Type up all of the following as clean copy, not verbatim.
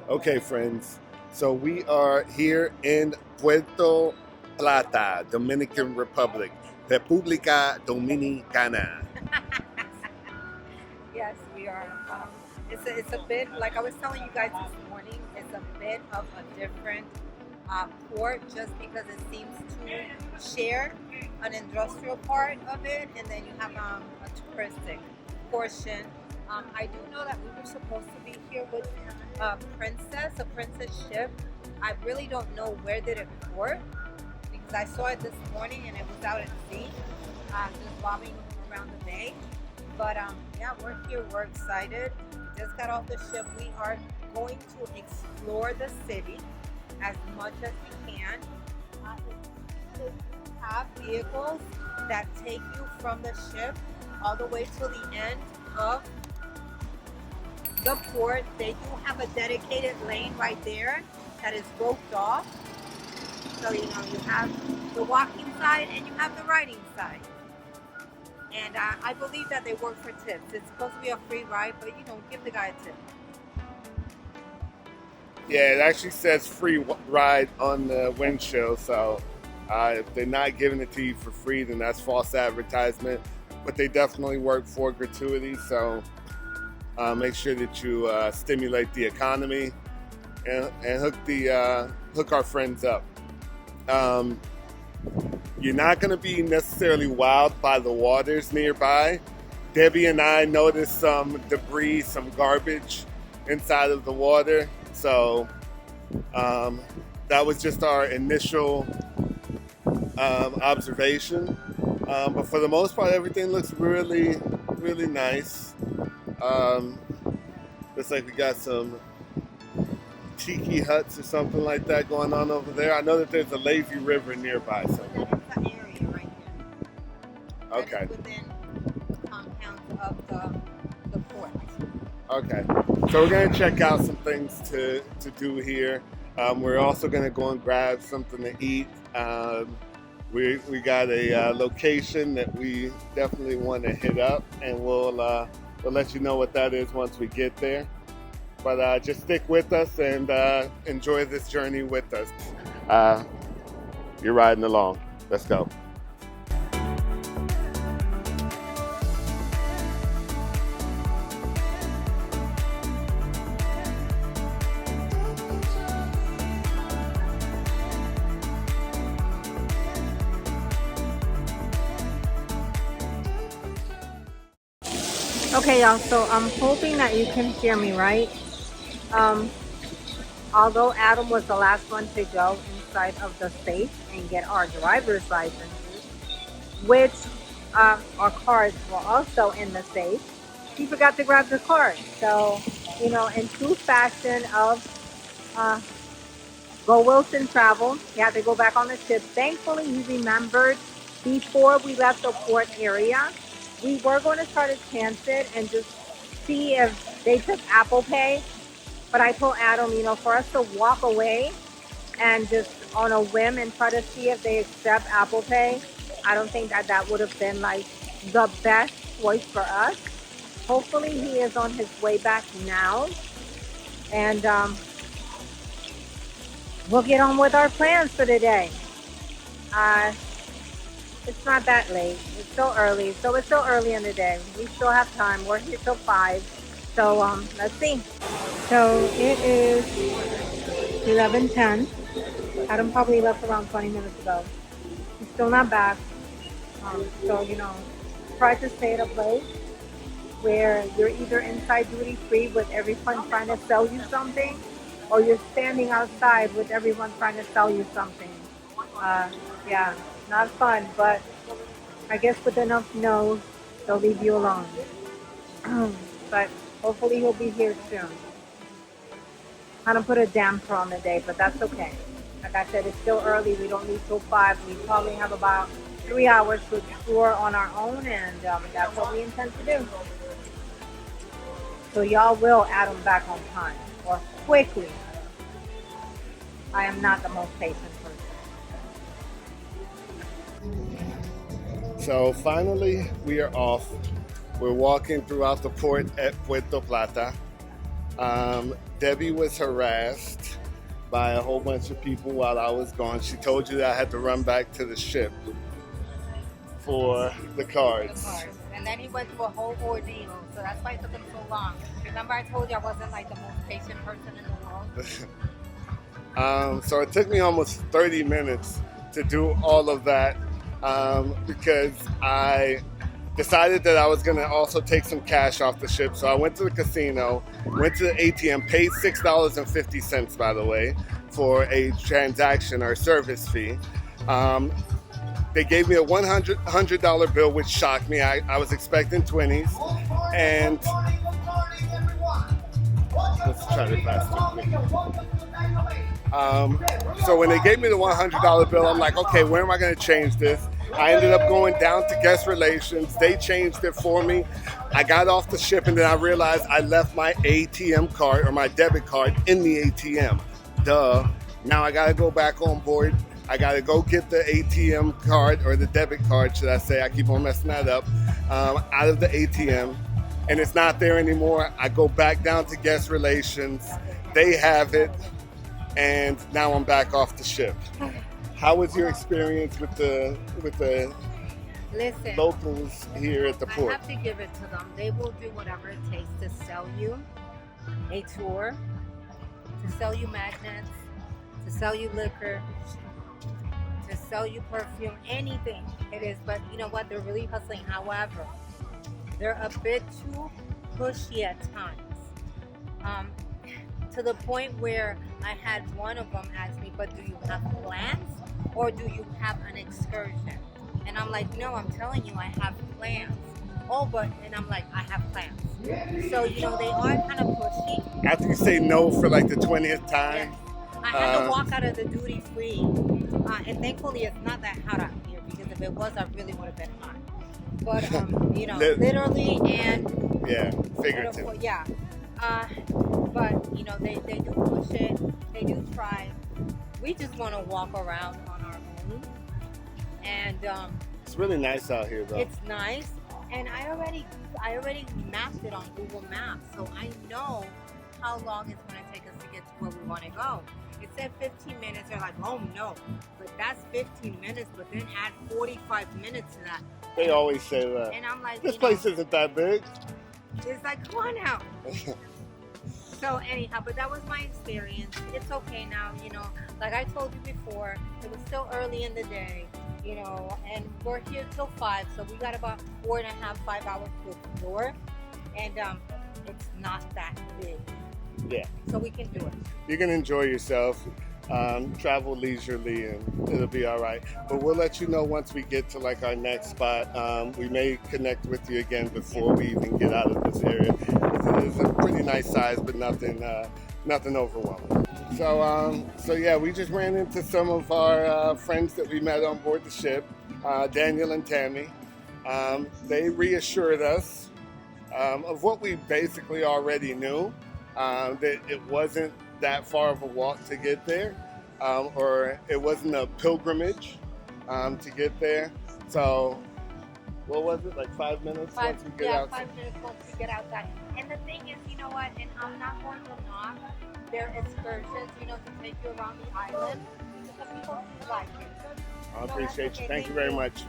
Okay, friends. So we are here in Puerto Plata, Dominican Republic, República Dominicana. Yes, we are. It's a bit like I was telling you guys this morning. It's a bit of a different port, just because it seems to share an industrial part of it, and then you have a touristic portion. I do know that we were supposed to be here with a princess ship. I really don't know where did it port because I saw it this morning and it was out at sea, just bobbing around the bay. But yeah, we're here. We're excited. We just got off the ship. We are going to explore the city as much as we can. If you have vehicles that take you from the ship all the way to the end of the port, they do have a dedicated lane right there that is roped off. So you have the walking side and you have the riding side. And I believe that they work for tips. It's supposed to be a free ride, but give the guy a tip. Yeah, it actually says free ride on the windshield. So if they're not giving it to you for free, then that's false advertisement. But they definitely work for gratuity. So make sure that you stimulate the economy and hook our friends up. You're not going to be necessarily wowed by the waters nearby. Debbie and I noticed some debris, some garbage inside of the water. So that was just our initial observation. But for the most part, everything looks really, really nice. Looks like we got some tiki huts or something like that going on over there. I know that there's a lazy river nearby. So. That is the area right here. Okay. Within compounds of the port. Okay. So we're going to check out some things to do here. We're also going to go and grab something to eat. We got a location that we definitely want to hit up, and we'll let you know what that is once we get there. But just stick with us and enjoy this journey with us. You're riding along. Let's go. Okay, y'all. So I'm hoping that you can hear me right. Um, Although Adam was the last one to go inside of the safe and get our driver's licenses, which our cards were also in the safe, he forgot to grab the card. So, in true fashion of uh, Go Wilson travel, he had to go back on the ship. Thankfully, he remembered before we left the port area. We were going to try to chance it and just see if they took Apple Pay. But I told Adam, for us to walk away and just on a whim and try to see if they accept Apple Pay, I don't think that would have been like the best choice for us. Hopefully he is on his way back now. And we'll get on with our plans for today. It's not that late. It's still early. So it's still early in the day. We still have time. We're here till 5. So let's see. So it is 11:10. Adam probably left around 20 minutes ago. He's still not back. So, try to stay at a place where you're either inside duty free with everyone trying to sell you something, or you're standing outside with everyone trying to sell you something. Yeah, not fun, but I guess with enough no's, they'll leave you alone. But hopefully he'll be here soon. Kind of put a damper on the day, but that's okay. Like I said, it's still early. We don't leave till 5. We probably have about 3 hours to explore on our own, and that's what we intend to do. So y'all will add them back on time or quickly. I am not the most patient person. So finally, we are off. We're walking throughout the port at Puerto Plata. Debbie was harassed by a whole bunch of people while I was gone. She told you that I had to run back to the ship for the cards. And then he went through a whole ordeal, so that's why it took him so long. Remember I told you I wasn't like the most patient person in the world? So it took me almost 30 minutes to do all of that because I decided that I was going to also take some cash off the ship. So I went to the casino, went to the ATM, paid $6.50, by the way, for a transaction or service fee. They gave me a $100 bill, which shocked me. I was expecting 20s. And let's try to pass so when they gave me the $100 bill, I'm like, okay, where am I going to change this? I ended up going down to guest relations. They changed it for me. I got off the ship and then I realized I left my ATM card or my debit card in the ATM. Duh. Now I got to go back on board. I got to go get the ATM card or the debit card, should I say. I keep on messing that up. Out of the ATM. And it's not there anymore. I go back down to guest relations. They have it. And now I'm back off the ship. How was your experience with the Listen, locals here at the port? I have to give it to them. They will do whatever it takes to sell you a tour, to sell you magnets, to sell you liquor, to sell you perfume, anything it is. But you know what? They're really hustling. However, they're a bit too pushy at times. To the point where I had one of them ask me, but do you have plans or do you have an excursion? And I'm like, no, I'm telling you I have plans. Oh, but, and I'm like, I have plans. So, you know, they are kind of pushy. After you say no for like the 20th time. Yes. I had to walk out of the duty free. And thankfully it's not that hot out here because if it was, I really would have been hot. But, you know, literally and... Yeah, figuratively. Yeah. But, you know, they do push it. They do try. We just want to walk around on our own. And it's really nice out here, though. It's nice. And I already mapped it on Google Maps. So I know how long it's going to take us to get to where we want to go. It said 15 minutes. They're like, oh, no. But that's 15 minutes. But then add 45 minutes to that. They always say that. And I'm like, this place isn't that big. It's like, come on now. So anyhow, but that was my experience. It's okay now, you know. Like I told you before, it was still early in the day, you know, and we're here till 5, so we got about 4.5, 5 hours to explore, and it's not that big. Yeah. So we can do it. You can enjoy yourself, travel leisurely, and it'll be all right. But we'll let you know once we get to like our next spot. We may connect with you again before we even get out of this area. It is a pretty nice size, but nothing overwhelming. So yeah, we just ran into some of our friends that we met on board the ship, Daniel and Tammy. They reassured us of what we basically already knew, that it wasn't that far of a walk to get there, or it wasn't a pilgrimage to get there. So what was it, like 5 minutes once we get out? 5 minutes once we get outside. And the thing is, you know what, and I'm not going to knock their excursions, you know, to take you around the island. Some people do like it. I appreciate you. Thank you very much.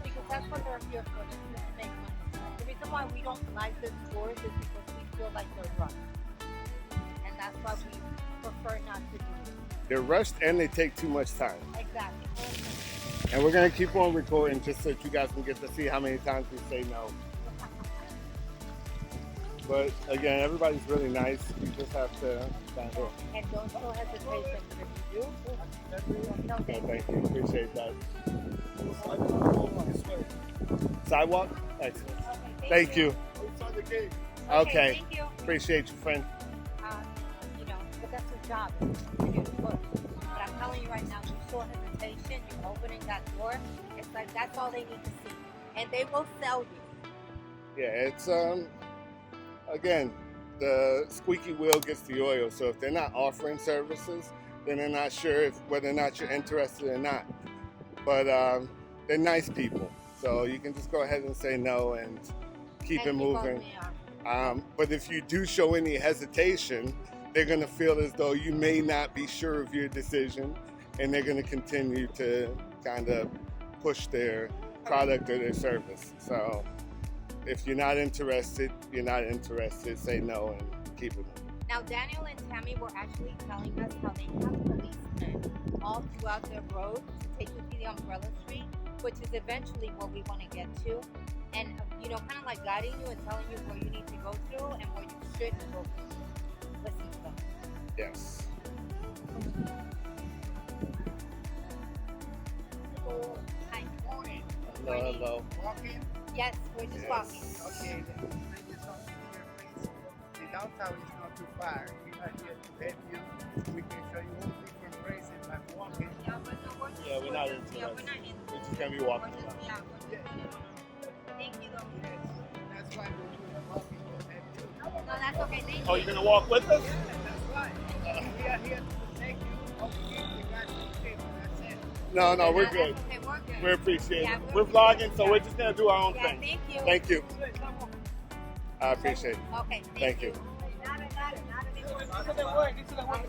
Because that's what they're here for, just to make money. The reason why we don't like the tours is because we feel like they're rushed. And that's why we prefer not to do it. They're rushed and they take too much time. Exactly. And we're going to keep on recording just so that you guys can get to see how many times we say no. But again, everybody's really nice. You just have to stand up. And don't show hesitation. If you do, no, Thank you. Appreciate that. Sidewalk? Excellent. Okay, Thank you. Okay. Thank you. Appreciate you, friend. You know, but that's your job. To do the push. But I'm telling you right now, you show hesitation, you're opening that door. It's like that's all they need to see. And they will sell you. Yeah, it's again, the squeaky wheel gets the oil. So if they're not offering services, then they're not sure whether or not you're interested or not. But they're nice people, so you can just go ahead and say no and keep it moving. But if you do show any hesitation, they're going to feel as though you may not be sure of your decision, and they're going to continue to kind of push their product or their service. So if you're not interested, you're not interested. Say no and keep it moving. Now, Daniel and Tammy were actually telling us how they have policemen all throughout their road to take you to the umbrella street, which is eventually where we want to get to. And, you know, kind of like guiding you and telling you where you need to go through and where you shouldn't go through. Listen to them. Yes. Hi. Morning. Hello, hello. Walking? Yes, we're just Yes. walking. Okay, then I just want to see your face. The downtown is not too far. We are here to help you. We can show you all different places like walking. Yeah, but no, we're just, Yeah, we're not just, into yeah, that. we're not into We're just going to be walking We're just, around. yeah, we're just, thank you though. Yes, that's why we're doing walking to help you. No, that's okay, thank you. Oh, you're going to walk with us? Yeah, that's why. We are here to protect you. Okay, we got you. Okay, that's it. No, no, we're That's good. okay, we're good. We appreciate Yeah, it. we're We're vlogging, so yeah. we're just going to do our own Yeah, thing. thank you. Thank you. I appreciate it. Okay, Thank you. I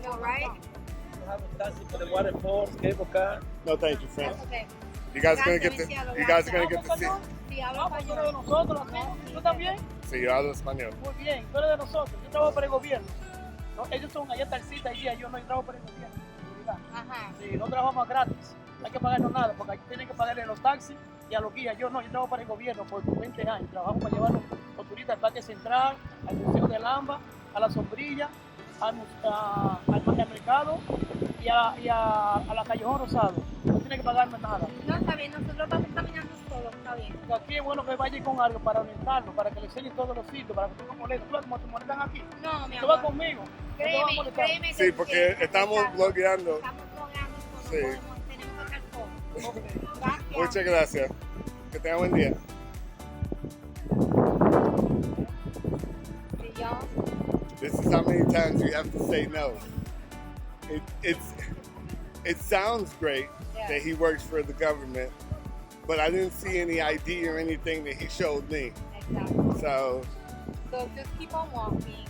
know, right? Have a taxi for the waterfalls, cable car. No, thank you, friend. That's okay. You guys are going to get Gracias, to, Luciano, you guys are going to gracias. get to see. Sí, hablo Ah, pues tú eres de español. nosotros, ¿no? ¿Tú también? Sí, yo hablo español. Muy bien, tú eres de nosotros. Yo trabajo para el gobierno. No, ellos son allá taxistas y yo no trabajo para el gobierno. Seguridad. Ajá. Sí, no trabajamos gratis. No hay que pagarnos nada, porque aquí tienen que pagarle a los taxis y a los guías. Yo no, yo trabajo para el gobierno por 20 años. Trabajo para llevar los turistas al Parque Central, al Museo de Lamba, a la Sombrilla, al mercado y a la Callejón Rosado. No tiene que pagarme nada. No, está bien, nosotros vamos caminando solo, está bien. Aquí es bueno que vaya con algo para orientarlo, para que le enseñe todos los sitios, para que tú no molestes. Tú como te molestan aquí. No, mi Tú vas amor. conmigo. No te vas a Créeme, molestar. créeme que Sí, porque estamos blogueando. Estamos blogueando, Sí. tenemos que hacer todo. Ok. Gracias. Muchas gracias. Que tenga buen día. Sí, yo. This is how many times you have to say no. It sounds great Yeah. that he works for the government, but I didn't see any ID or anything that he showed me. Exactly. So So just keep on walking.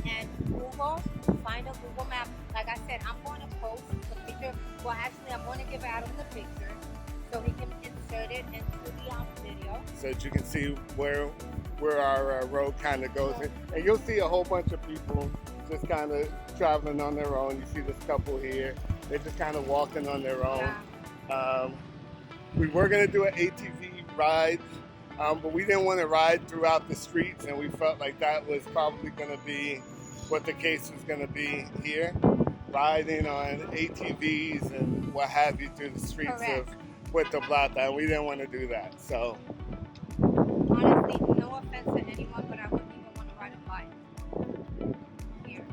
And Google, find a Google map. Like I said, I'm going to post the picture. Well, actually, I'm going to give Adam the picture so he can insert it into the video. so that you can see where our road kind of goes. And you'll see a whole bunch of people just kind of traveling on their own. You see this couple here. They're just kind of walking on their own. Yeah. We were going to do an ATV ride, but we didn't want to ride throughout the streets, and we felt like that was probably going to be what the case was going to be here, riding on ATVs and what have you through the streets Correct. of Puerto Plata, and we didn't want to do that. So Honestly, no offense to anyone, but I wouldn't even want to ride a bike here.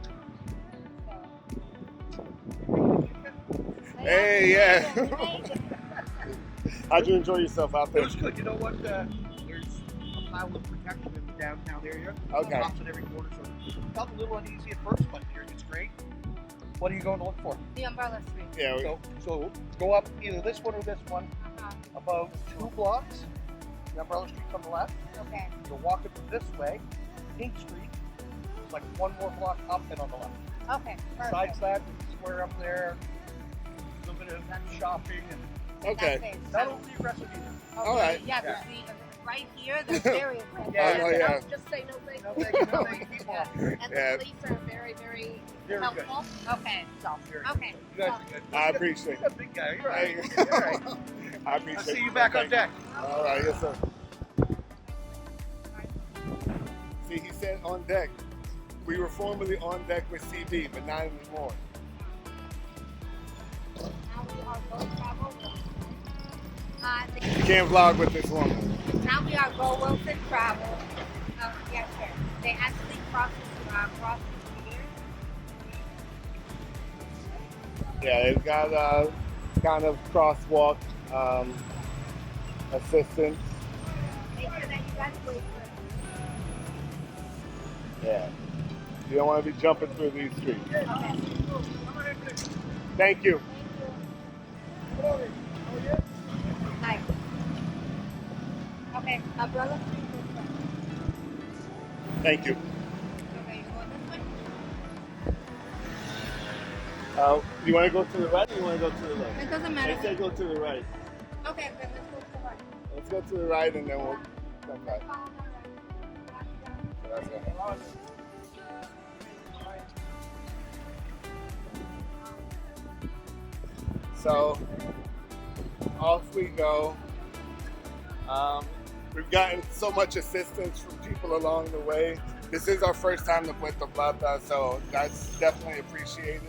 So. Hey, yeah. How'd you enjoy yourself out It there? was good. You know what? There's a pile of protection in the downtown area. Okay. Cops at every corner, so it felt a little uneasy at first, but here it's great. What are you going to look for? The umbrella street. Yeah, So go up either this one or this one, Uh-huh. about 2 blocks. The umbrella street's on the left. Okay. You'll walk it this way, Pink Street, it's like 1 more block up and on the left. Okay. Besides Perfect. that, there's a square up there, a little bit of shopping, and okay. That's it. not overly aggressive either. Okay. All right. Yeah, Yeah. but see, right here, they're very aggressive. Yeah, Oh, yeah. Just say no thank No, you. thank you, no, thank you. Keep Yeah. walking. And Yeah. the police are very, very Very good. helpful. Okay. Very Okay. good. You guys are good. I appreciate You're a big guy. You're all right. Hey. You're all right. I appreciate I'll see you it. back on Thank you. deck. All right, yes, sir. See, he said on deck. We were formerly on deck with CB, but not anymore. Now we are Go Travel Wilson. You can't vlog with this woman. Now we are Go Wilson Travel. Yes, sir. They actually cross the here. Yeah, they've got kind of crosswalk assistance. Make sure that you guys wait for Yeah. You don't want to be jumping through these streets. Okay. Thank you. Hi. Okay, umbrella street. Thank you. Okay, you want this You want to go to the right or you want to go to the one? left? It doesn't They matter. say go to the right. Okay, then let's go to the right. Let's go to the right and then we'll come back. So that's it. So off we go. We've gotten so much assistance from people along the way. This is our first time to Puerto Plata, so that's definitely appreciated.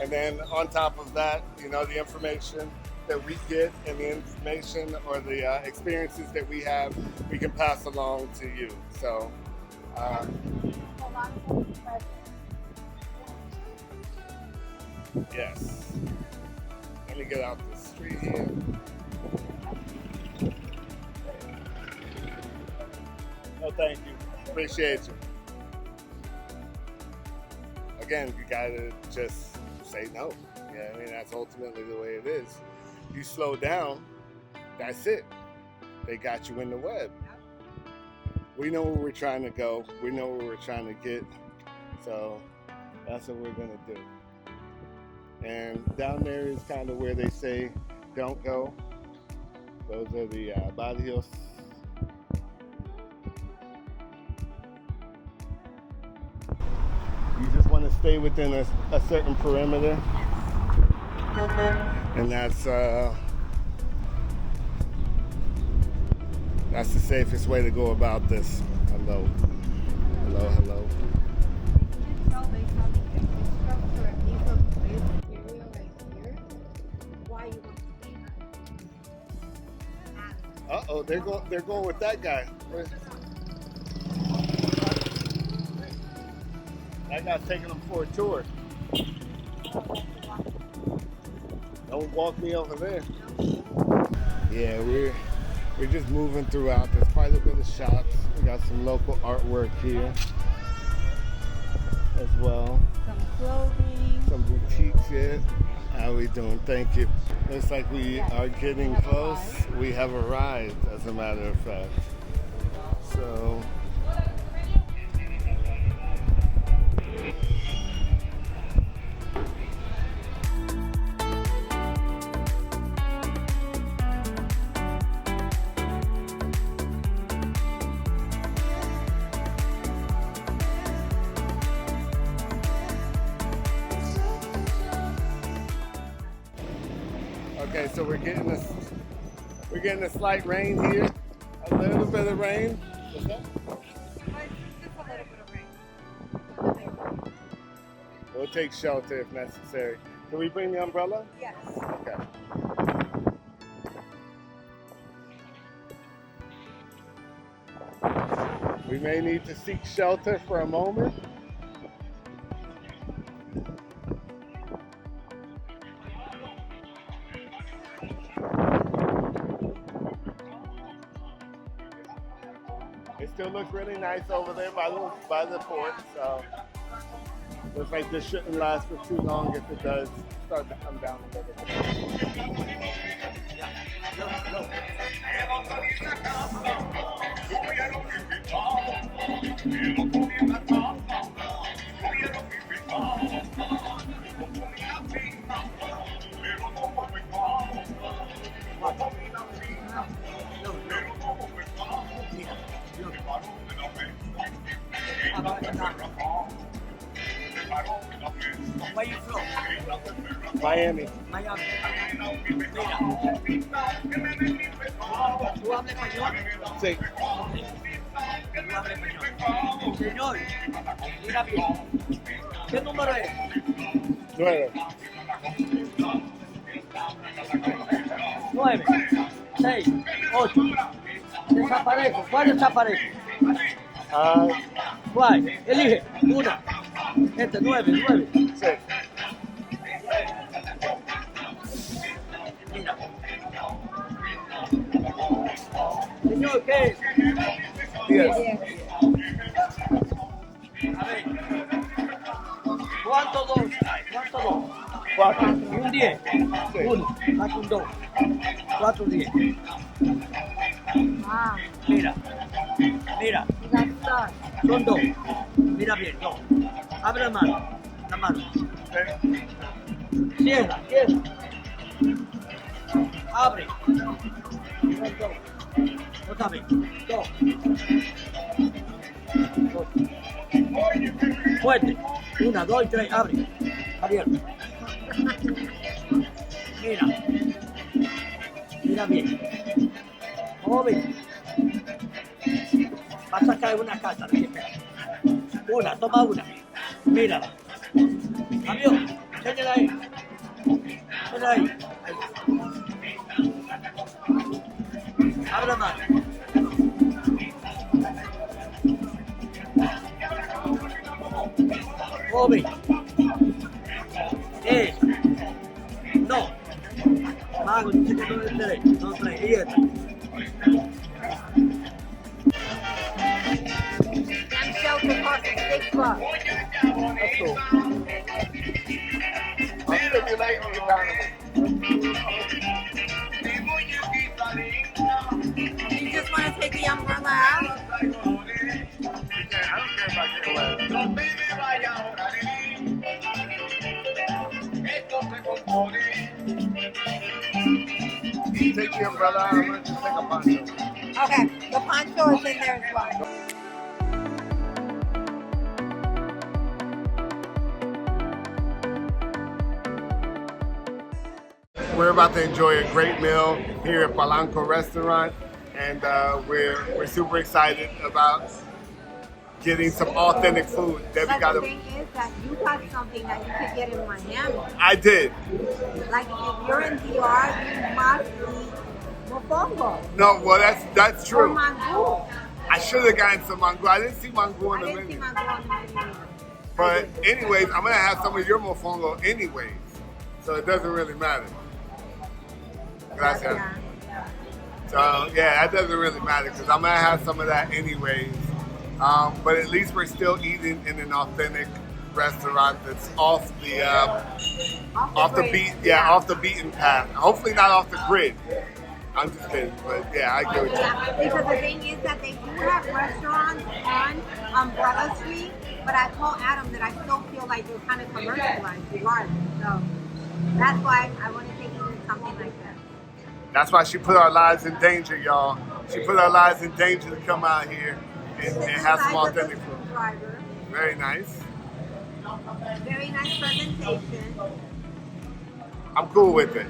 And then on top of that, you know, the information that we get and the information or the experiences that we have, we can pass along to you. So, yes. Let me get out the street here. No, thank you. Appreciate you. Again, you gotta just say no. Yeah, I mean, that's ultimately the way it is. You slow down, that's it. They got you in the web. We know where we're trying to go. We know where we're trying to get. So that's what we're gonna do. And down there is kind of where they say don't go. Those are the barrios. You just want to stay within a certain perimeter. And that's the safest way to go about this. Hello. Hello, hello. Tell based on the infrastructure and piece of this area right here, why you want to be that. Uh-oh, they're going with that guy. That guy's taking them for a tour. Don't walk me over there. Yeah, we're just moving throughout. There's quite a bit of shops. We got some local artwork here as well. Some clothing. Some boutiques here. How we doing? Thank you. Looks like we are getting close. We have arrived, as a matter of fact. So. Okay, so we're getting a slight rain here. A little bit of rain. What's that? Just a little bit of rain. We'll take shelter if necessary. Can we bring the umbrella? Yes. Okay. We may need to seek shelter for a moment. It still looks really nice over there by the port, so looks like this shouldn't last for too long. If it does start to come down a little bit. Where you from? Miami. Miami. Mira. ¿Tú hablas español? Sí. ¿Tú hablas español? Señor, mira bien. ¿Qué número es? 9. 9, 6, 8. Desaparezco. ¿Cuál desaparezco? ¿Cuál? Elige. Una. 9. Sí. Mira. Señor, ¿qué es? 10. A ver. ¿Cuánto 2? 4. ¿Y un 10? Sí. 1, más un 2. 4, 10. Ah, Mira. you got stuck. Son dos. Mira bien, dos. Abre la mano. La mano. Cierra, cierra. Abre. Son dos. Otra vez. Dos. Dos. Fuerte. Una, dos y tres. Abre. Abierto. Mira. Mira bien. Joven. Va a sacar una carta. Una, toma una. Mírala. Amigo, enséñala ahí. Enséñala ahí. Ahí. Abre la mano. Joven. No. Mago, dice que no es derecho. No, tres. Y esta. I'm shelter costs $6. That's all. I'll stimulate the economy. You just want to take the umbrella out? I don't care if I get wet. Take the umbrella out. I'm gonna just take a poncho. Okay, the poncho is in there as well. We're about to enjoy a great meal here at Polanco Restaurant, and we're super excited about getting some authentic food. Debbie But got the a, thing is that you got something that you could get in Miami. I did. Like if you're in DR, you must eat mofongo No, well that's or true. mango. I should have gotten some mango. I didn't see mango I in the didn't see menu. mango on the menu. But anyways, I'm gonna have some of your mofongo anyways, so it doesn't really matter. Gracias. Yeah. So yeah, that doesn't really matter because I'm gonna have some of that anyways. But at least we're still eating in an authentic restaurant that's off the grid. beat, off the beaten path. Hopefully not off the grid. I'm just kidding, but yeah, I get what you. Yeah, because the thing is that they do have restaurants on Umbrella Street, but I told Adam that I still feel like they're kind of commercialized regardless. So that's why I want to take you to something like that. That's why she put our lives in danger, y'all. She put our lives in danger to come out here and have some authentic food. Driver. Very nice. Very nice presentation. I'm cool with it.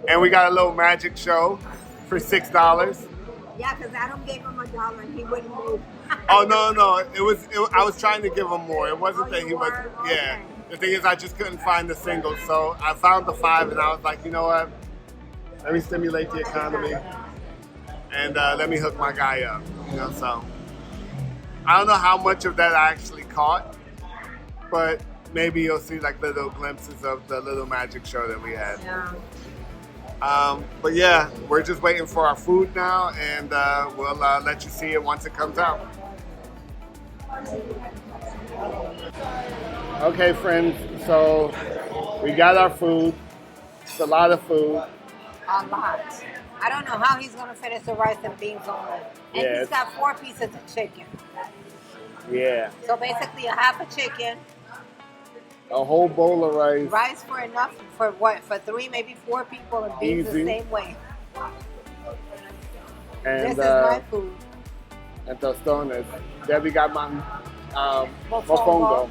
And we got a little magic show for $6. Yeah, because Adam gave him $1 and he wouldn't move. Oh no! I was trying to give him more. It wasn't Oh, that you he was. were? Yeah. Okay. The thing is, I just couldn't find the single, so I found the 5, and I was like, you know what? Let me stimulate the economy, and let me hook my guy up. You know, so I don't know how much of that I actually caught, but maybe you'll see like little glimpses of the little magic show that we had. Yeah. But yeah, we're just waiting for our food now, and we'll let you see it once it comes out. Okay, friends, so we got our food. It's a lot of food. A lot. I don't know how he's going to finish the rice and beans only. And Yeah, he's got 4 pieces of chicken. Yeah, So basically a half a chicken, a whole bowl of rice. rice for enough, for what? For 3, maybe 4 people, and beans Easy. the same way. And, This is my food. and tostones. Debbie got my Mofongo. mofongo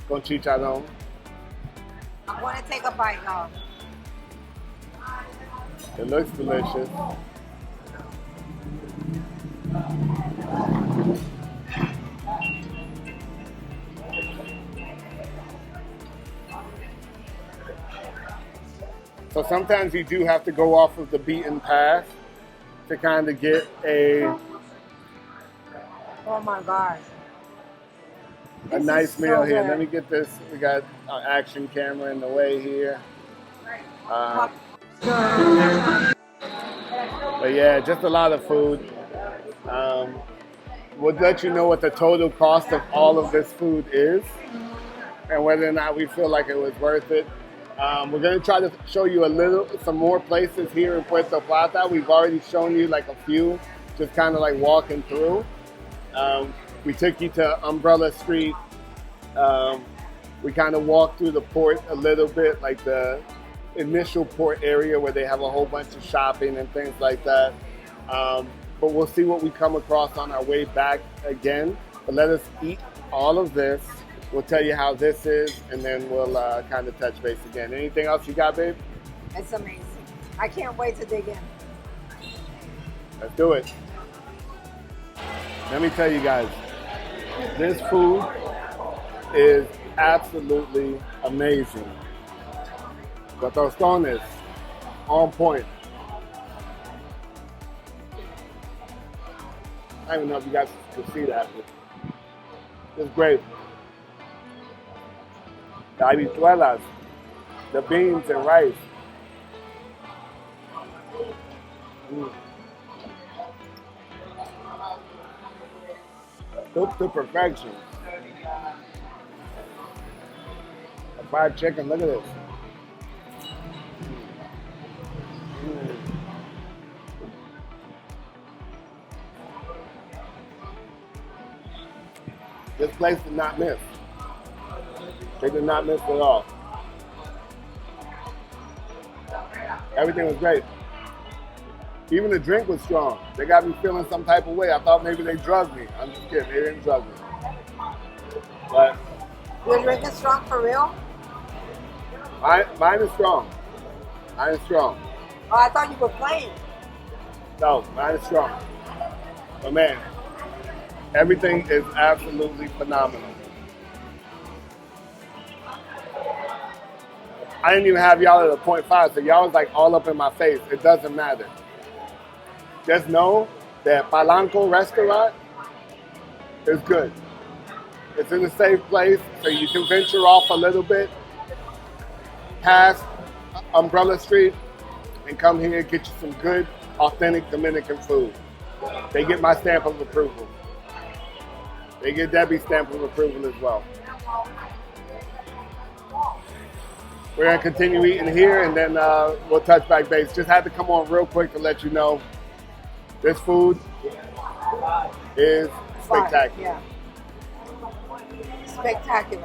con chicharrón. I'm going to take a bite now. It looks delicious. So sometimes you do have to go off of the beaten path to kind of get a Oh my gosh. This nice is meal so here. good. Let me get this. We got our action camera in the way here. But yeah, just a lot of food. We'll let you know what the total cost of all of this food is and whether or not we feel like it was worth it. We're going to try to show you some more places here in Puerto Plata. We've already shown you like a few just kind of like walking through. We took you to Umbrella Street. We kind of walked through the port a little bit, like the initial port area where they have a whole bunch of shopping and things like that. But we'll see what we come across on our way back again. But let us eat all of this. We'll tell you how this is, and then we'll kind of touch base again. Anything else you got, babe? It's amazing. I can't wait to dig in. Let's do it. Let me tell you guys, this food is absolutely amazing. The tostones, on point. I don't even know if you guys can see that, but it's great. The habichuelas, the beans and rice. Cooked to perfection. The fried chicken, look at this. This place did not miss. They did not miss at all. Everything was great. Even the drink was strong. They got me feeling some type of way. I thought maybe they drugged me. I'm just kidding. They didn't drug me. But Your drink is strong for real? mine is strong. Mine is strong. Oh, I thought you were playing. No, mine is strong. But man, everything is absolutely phenomenal. I didn't even have y'all at a 0.5, so y'all was like all up in my face. It doesn't matter. Just know that Polanco Restaurant is good. It's in a safe place, so you can venture off a little bit past Umbrella Street and come here and get you some good, authentic Dominican food. They get my stamp of approval. They get Debbie's stamp of approval as well. We're gonna continue eating here, and then we'll touch back base. Just had to come on real quick to let you know this food is spectacular. Yeah. Spectacular.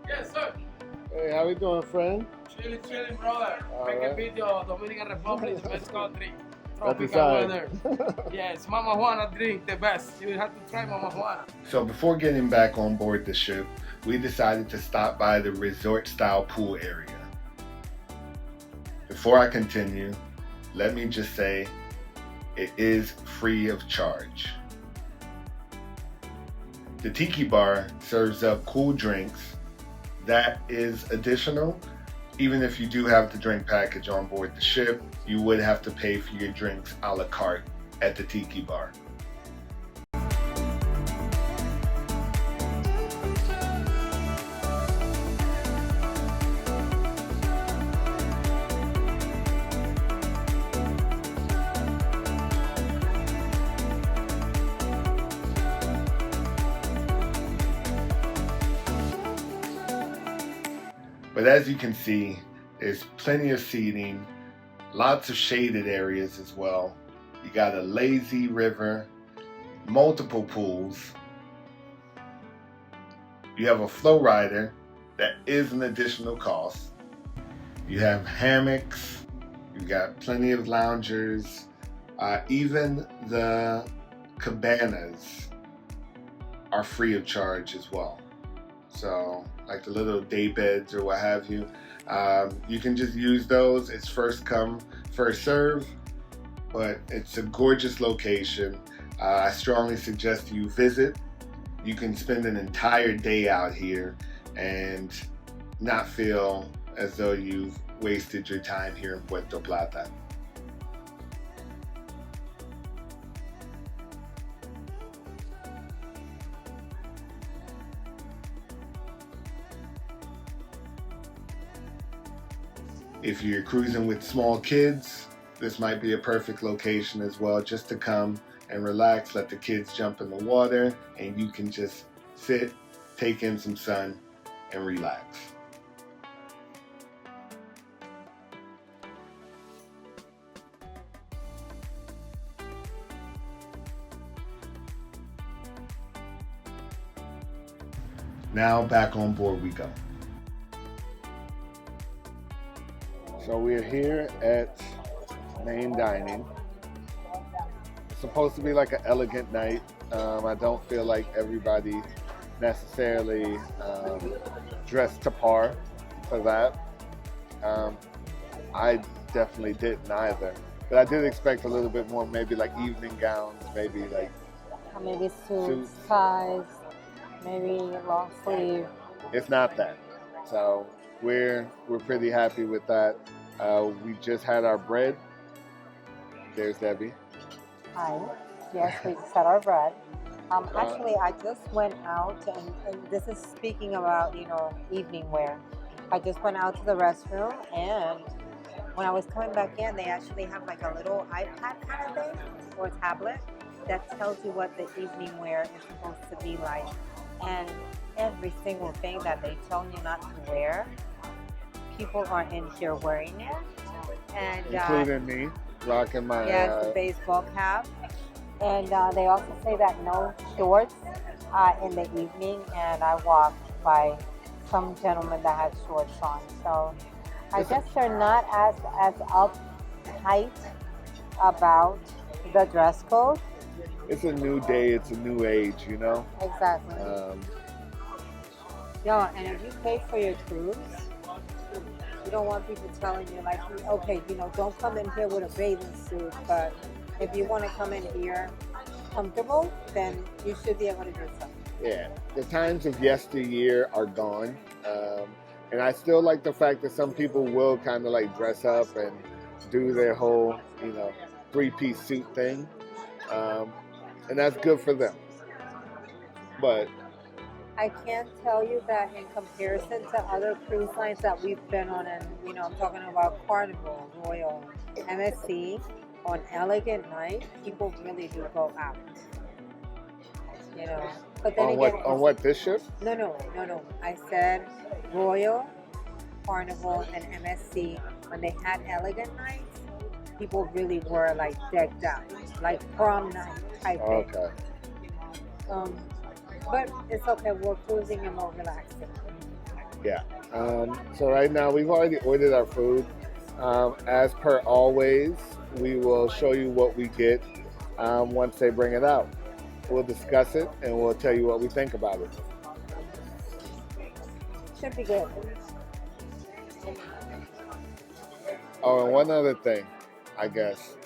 Yes, sir. Hey, how we doing, friend? Chilling, brother. All Make right. a video, Dominican Republic, the best country. Tropical decide. weather. Yes, Mama Juana drink, the best. You will have to try Mama Juana. So before getting back on board the ship, we decided to stop by the resort-style pool area. Before I continue, let me just say it is free of charge. The tiki bar serves up cool drinks. That is additional. Even if you do have the drink package on board the ship, you would have to pay for your drinks a la carte at the tiki bar. But as you can see, there's plenty of seating, lots of shaded areas as well. You got a lazy river, multiple pools. You have a flow rider that is an additional cost. You have hammocks, you got plenty of loungers, even the cabanas are free of charge as well. So like the little day beds or what have you, you can just use those. It's first come, first serve, but it's a gorgeous location. I strongly suggest you visit. You can spend an entire day out here and not feel as though you've wasted your time here in Puerto Plata. If you're cruising with small kids, this might be a perfect location as well, just to come and relax, let the kids jump in the water, and you can just sit, take in some sun, and relax. Now back on board we go. So we're here at main dining. It's supposed to be like an elegant night. I don't feel like everybody necessarily dressed to par for that. I definitely didn't either. But I did expect a little bit more, maybe like evening gowns, maybe like Maybe suits, ties, maybe long sleeve. It's not that. So we're pretty happy with that. We just had our bread. There's Debbie. Hi. Yes, we just had our bread. Actually, I just went out, and this is speaking about, evening wear. I just went out to the restroom, and when I was coming back in, they actually have like a little iPad kind of thing, or tablet, that tells you what the evening wear is supposed to be like. And every single thing that they tell you not to wear, people are in here wearing it. And including me, rocking my the baseball cap. And they also say that no shorts in the evening. And I walked by some gentleman that had shorts on. So I guess they're not as uptight about the dress code. It's a new day. It's a new age, Exactly. And if you pay for your cruise, you don't want people telling you like, okay, don't come in here with a bathing suit, but if you want to come in here comfortable, then you should be able to do something. Yeah, the times of yesteryear are gone. And I still like the fact that some people will kind of like dress up and do their whole, three-piece suit thing. And that's good for them. But I can't tell you that in comparison to other cruise lines that we've been on, and I'm talking about Carnival, Royal, MSC, on elegant night, people really do go out. But then on what this ship? No. I said Royal, Carnival, and MSC, when they had elegant nights, people really were like decked out, like prom night type thing. Okay. But it's okay, we're cruising and more relaxing. Yeah. So right now we've already ordered our food. As per always, we will show you what we get once they bring it out. We'll discuss it and we'll tell you what we think about it. Should be good. Oh, and one other thing, I guess.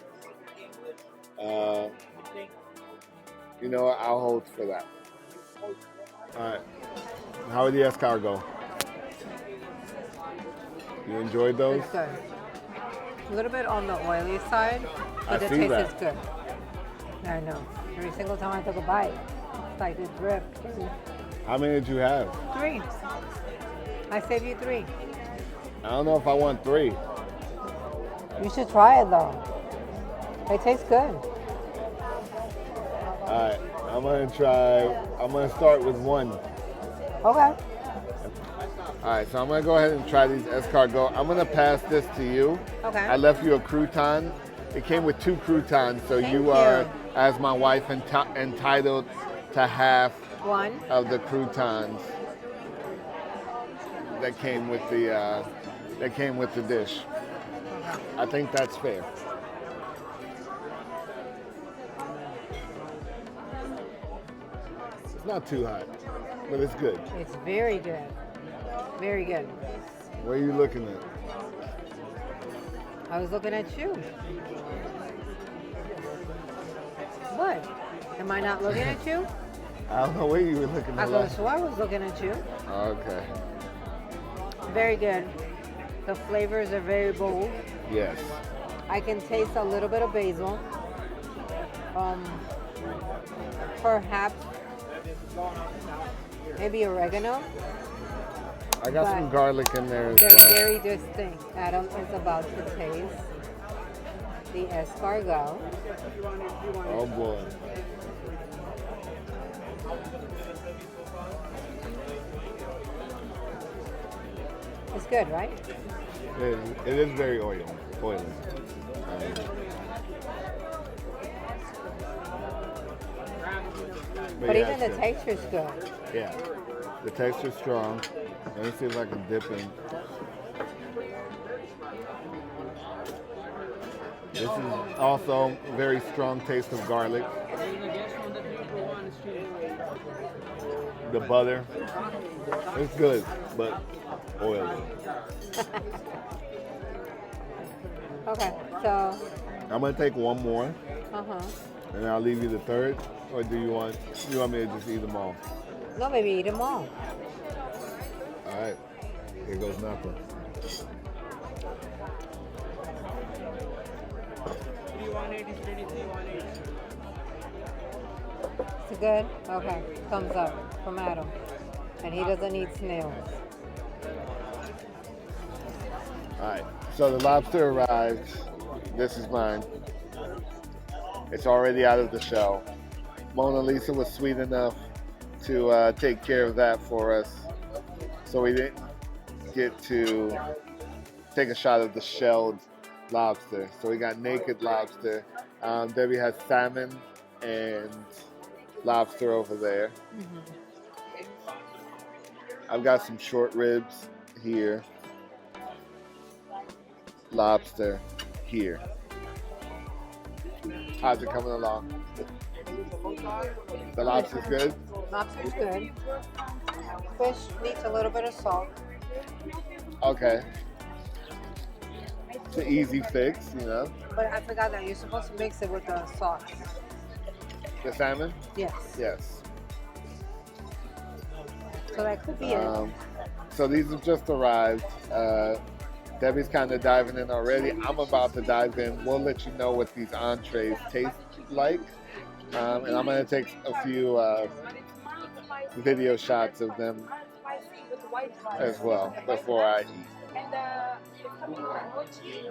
I'll hold for that. All right. How are the escargot? You enjoyed those? It's good. A little bit on the oily side, but the see taste that. is good. I know. Every single time I took a bite, it's like it dripped. How many did you have? 3. I saved you 3. I don't know if I want 3. You should try it though. It tastes good. All right. I'm going to start with 1. Okay. All right, so I'm going to go ahead and try these escargot. I'm going to pass this to you. Okay. I left you a crouton. It came with 2 croutons, so Thank you are, as my wife, entitled to half 1. of the croutons that came with the dish. Okay. I think that's fair. It's not too hot, but it's good. It's very good. Very good. What are you looking at? I was looking at you. What? Am I not looking at you? I don't know where you were looking I at. was sure I was looking at you. Okay. Very good. The flavors are very bold. Yes. I can taste a little bit of basil. Perhaps maybe oregano. I got some But garlic in there as they're well. very distinct. Adam is about to taste the escargot. Oh boy. It's good, right? It is very oily. But yeah, even the it's good. texture's good. Yeah, the texture's strong. Let me see if I can dip in. This is also a very strong taste of garlic. The butter, it's good, but oily. Okay, so, I'm gonna take one more, uh-huh. and I'll leave you the third. Or do you want me to just eat them all? No, baby, eat them all. All right, here goes nothing. It's good? Okay, thumbs up from Adam. And he doesn't eat snails. All right, so the lobster arrived. This is mine. It's already out of the shell. Mona Lisa was sweet enough to take care of that for us, so we didn't get to take a shot of the shelled lobster. So we got naked lobster. Debbie has salmon and lobster over there. I've got some short ribs here. Lobster here. How's it coming along? The lobster's good? Lobster's good. Fish needs a little bit of salt. Okay. It's an easy fix, you know. But I forgot that you're supposed to mix it with the sauce. The salmon? Yes. Yes. So that could be it. So these have just arrived. Debbie's kind of diving in already. I'm about to dive in. We'll let you know what these entrees taste like. And I'm going to take a few video shots of them as well before I eat.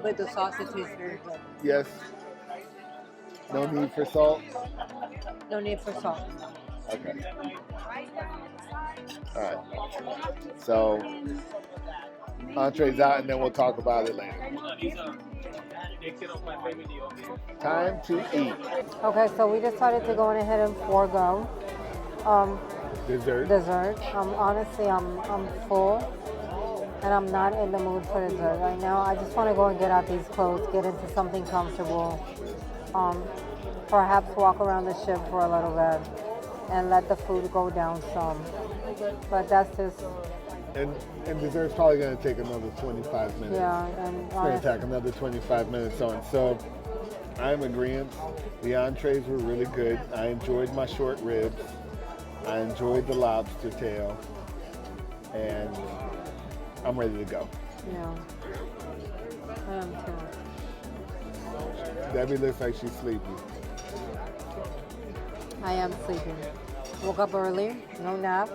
With the sauce, it tastes very good. Yes. No need for salt? No need for salt. Okay. All right. So, entrees out, and then we'll talk about it later. Time to eat. Okay, so we decided to go ahead and forego Dessert. Honestly, I'm full, and I'm not in the mood for dessert right now. I just want to go and get out these clothes, get into something comfortable, perhaps walk around the ship for a little bit, and let the food go down some. But that's just... And dessert's probably going to take another 25 minutes. Yeah, and It's going to take another 25 minutes on. So I'm agreeing. The entrees were really good. I enjoyed my short ribs. I enjoyed the lobster tail. And I'm ready to go. Yeah, I am too. Debbie looks like she's sleepy. I am sleeping. Woke up early, no nap.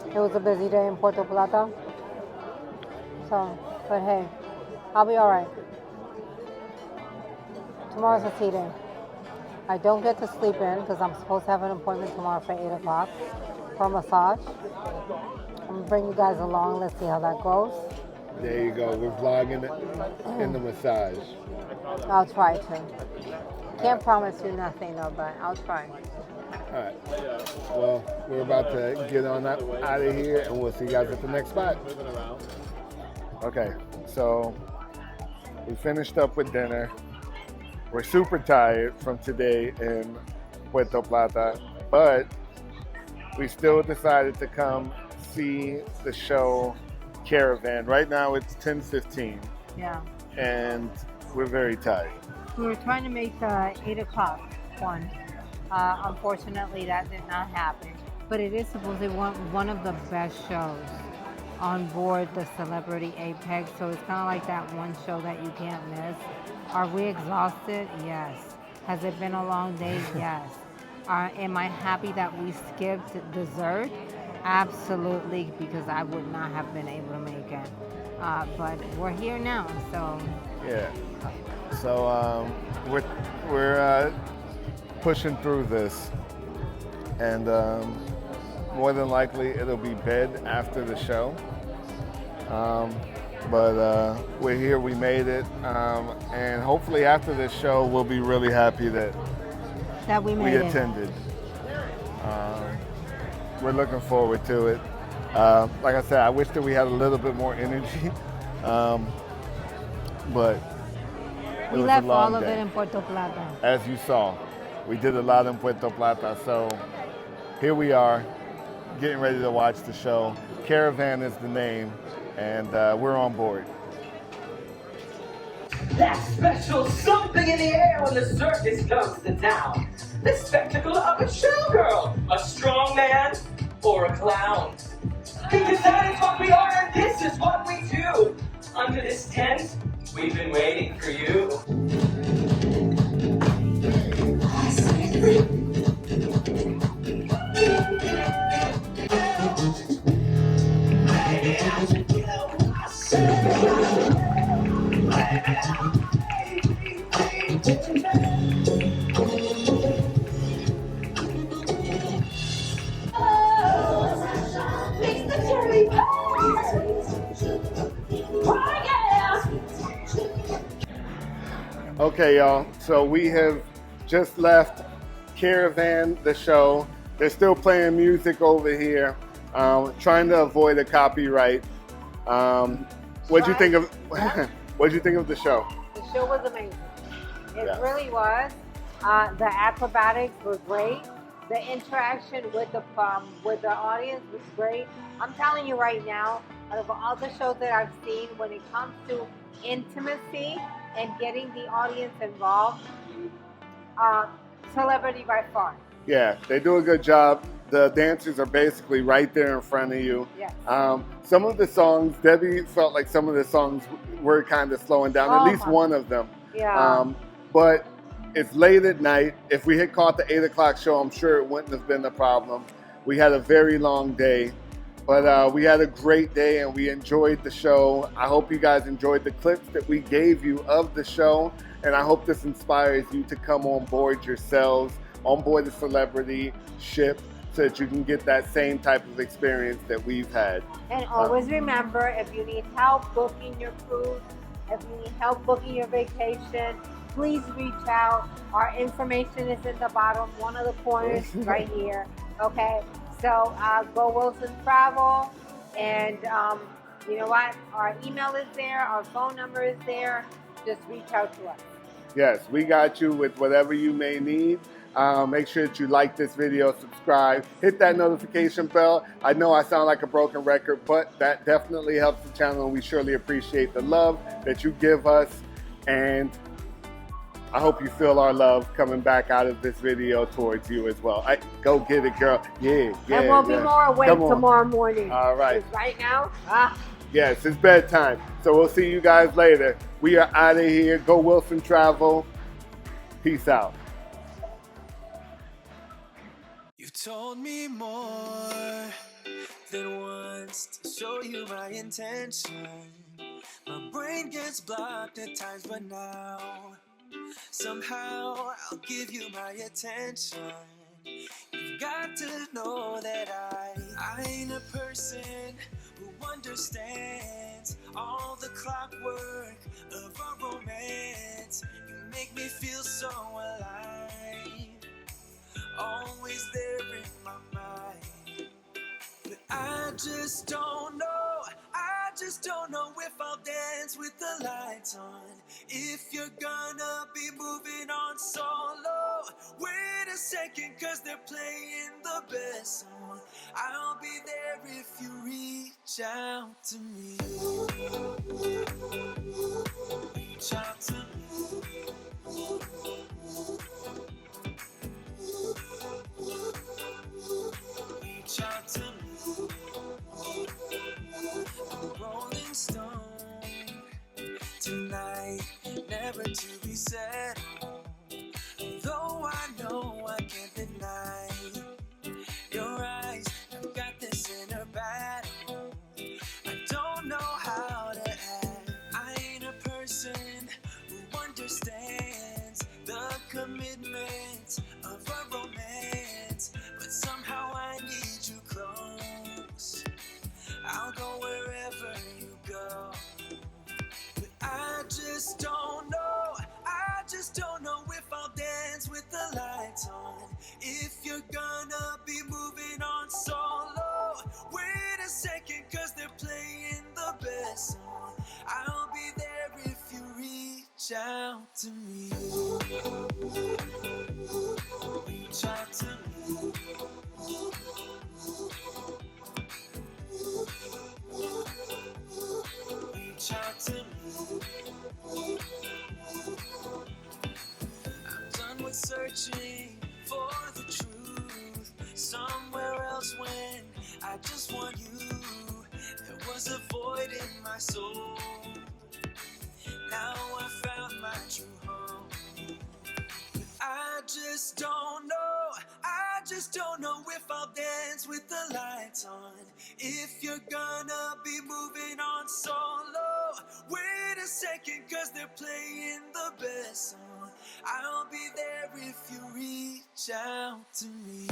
It was a busy day in Puerto Plata. So, but hey, I'll be all right. Tomorrow's a tea day. I don't get to sleep in because I'm supposed to have an appointment tomorrow for 8 o'clock for a massage. I'm going to bring you guys along. Let's see how that goes. There you go. We're vlogging in the massage. I'll try to. Can't promise you nothing though, but I'll try. All right. Well, we're about to get on out of here, and we'll see you guys at the next spot. Okay, so we finished up with dinner. We're super tired from today in Puerto Plata, but we still decided to come see the show Caravan. Right now it's 10:15, Yeah. and we're very tired. We were trying to make the 8 o'clock one. Unfortunately, that did not happen. But it is supposedly one of the best shows on board the Celebrity Apex. So it's kind of like that one show that you can't miss. Are we exhausted? Yes. Has it been a long day? Yes. Am I happy that we skipped dessert? Absolutely, because I would not have been able to make it. But we're here now, so Yeah. So we're pushing through this, and more than likely it'll be bed after the show. But we're here, we made it, and hopefully after this show we'll be really happy that we we made it. attended. We're looking forward to it. Like I said, I wish that we had a little bit more energy, but it We was left a long all of day. it in Puerto Plata. As you saw, we did a lot in Puerto Plata, so here we are, getting ready to watch the show. Caravan is the name, and we're on board. That special something in the air when the circus comes to town. The spectacle of a showgirl, a strong man, or a clown. Because that is what we are, and this is what we do. Under this tent, we've been waiting for you. Okay, y'all, so we have just left Caravan, the show. They're still playing music over here, trying to avoid a copyright. What'd you think of what'd you think of the show? The show was amazing. It Yeah. really was. The acrobatics were great. The interaction with the audience was great. I'm telling you right now, out of all the shows that I've seen, when it comes to intimacy and getting the audience involved, Celebrity by far. Yeah, they do a good job. The dancers are basically right there in front of you. Yes. Some of the songs, Debbie felt like some of the songs were kind of slowing down, at least one of them. Yeah. But it's late at night. If we had caught the 8 o'clock show, I'm sure it wouldn't have been a problem. We had a very long day, but we had a great day and we enjoyed the show. I hope you guys enjoyed the clips that we gave you of the show, and I hope this inspires you to come on board yourselves, on board the celebrity ship, so that you can get that same type of experience that we've had. And always remember, if you need help booking your cruise, if you need help booking your vacation, please reach out. Our information is in the bottom, one of the corners right here. Okay, so go Wilson Travel, and you know what? Our email is there, our phone number is there. Just reach out to us. Yes, we got you with whatever you may need. Make sure that you like this video, subscribe, hit that notification bell. I know I sound like a broken record, but that definitely helps the channel, and we surely appreciate the love that you give us. And I hope you feel our love coming back out of this video towards you as well. Go get it, girl. Yeah. And we'll be more awake Come on. tomorrow morning. All right. 'Cause right now, Yes, it's bedtime. So we'll see you guys later. We are out of here. Go Wilson Travel. Peace out. You told me more than once to show you my intention. My brain gets blocked at times, but now somehow I'll give you my attention. You've got to know that I ain't a person who understands all the clockwork of our romance. You make me feel so alive, always there in my mind. But I just don't know if I'll dance with the lights on. If you're gonna be moving on solo, wait a second, 'cause they're playing the best song. I'll be there if you reach out to me. Reach out to me. Reach out to me. I'm a rolling stone tonight, never to be set. Though I know I can't deny your eyes, I've got this in just don't know. I just don't know if I'll dance with the lights on. If you're gonna be moving on solo, wait a second, cause they're playing the best song. I'll be there if you reach out to me. Reach out to me. Reach out to me. I'm done with searching for the truth somewhere else when I just want you. There was a void in my soul. Now I found my true home. I just don't know. I just don't know if I'll dance with the lights on. If you're gonna be moving on solo, wait a second, cause they're playing the best song. I'll be there if you reach out to me.